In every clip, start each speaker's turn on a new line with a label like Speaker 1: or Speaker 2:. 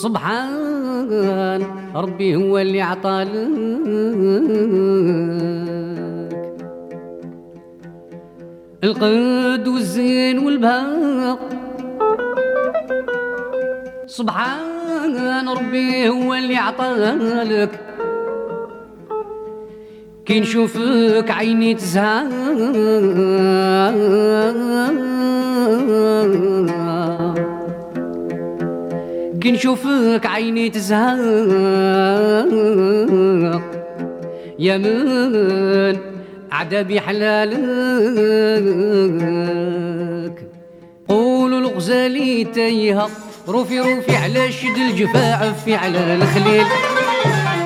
Speaker 1: سبحان ربي هو اللي عطالك القد والزين والبهاء. سبحان ربي هو اللي عطالك كي نشوفك عيني تزهق كي نشوفك عيني تزهق يا من عذابي حلالك. قولوا الغزالي تايهة روفي روفي على شد الجفا عفي على الخليل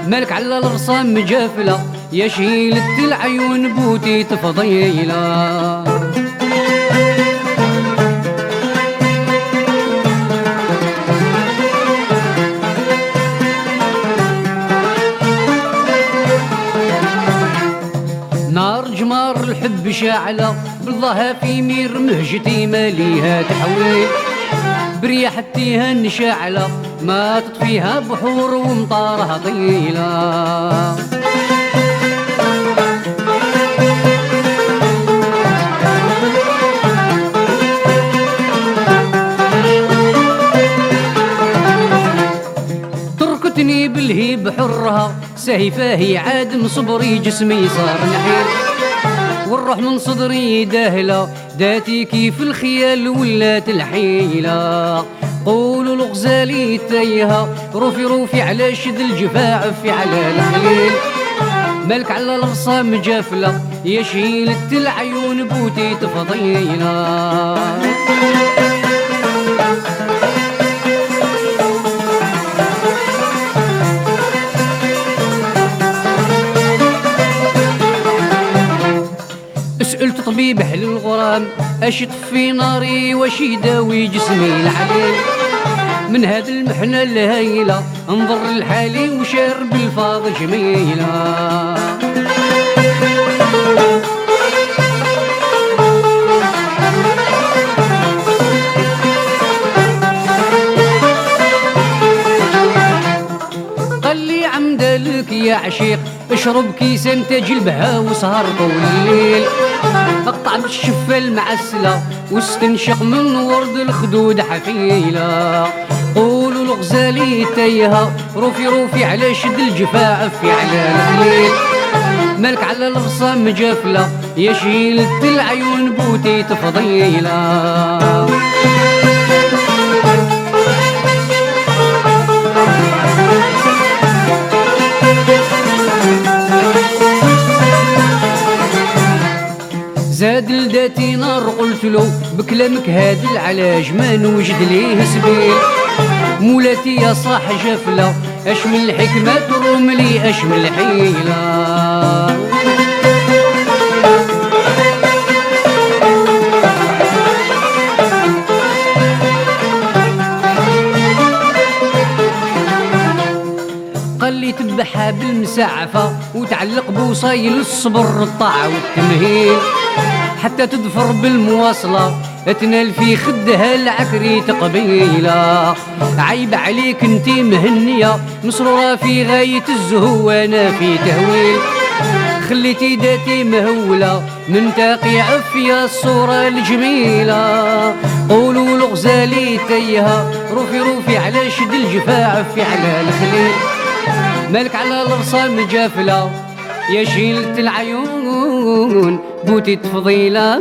Speaker 1: مالك على الرصام مجافلة يا شيلة العيون بوتي تفضيلة. نار جمار الحب شاعلة بالله في مير مهجتي ماليها تحويل بريحتيها نشاعلة ما تطفيها بحور ومطارها طيلة. تركتني بالهيب حرها سهيفة هي عاد من صبري جسمي صار نحيل والروح من صدري داهلة داتي كيف الخيال ولات الحيلة. قولوا الغزالي تايهة روفي روفي على شد الجفا عفي على الخليل مالك على الرصام جافلة يا شيلة العيون بوتي تفضيلة. سألت طبيب أهل الغرام اش يطفي ناري واش يداوي جسمي العليل من هاد المحنة الهايلة انظر لحالي وشارب الفاض جميلة. قال لي عمدلك يا عشيق اشرب كيسان تاج البها وسهر طول الليل اقطع بالشفة المعسلة واستنشق من ورد الخدود حفيلة. قولوا الغزالي تايهة روفي روفي على شد الجفا عفي على الخليل مالك على الرصام مجافلة يا شيلة العيون بوتي تفضيلة. زاد لداتي نار قلت له بكلامك هاد العلاج ما نوجد ليه سبيل مولاتي يا صاح جفلة اش من الحكمة تروم لي اش من الحيلة. قال لي تبعها بالمسعفة وتعلق بوصايل الصبر الطاعة والتمهيل حتى تظفر بالمواصلة تنال في خدها العفريت قبيلة. عيب عليك انتي مهنية مسرورة في غاية الزهو وانا في تهويل خليتي داتي مهولة من تاقي عفية الصورة الجميلة. قولوا الغزالي تايهة روفي روفي على شد الجفا عفي على الخليل مالك على الرصام جافلة يا شيلة العيون بوتي تفضيلة.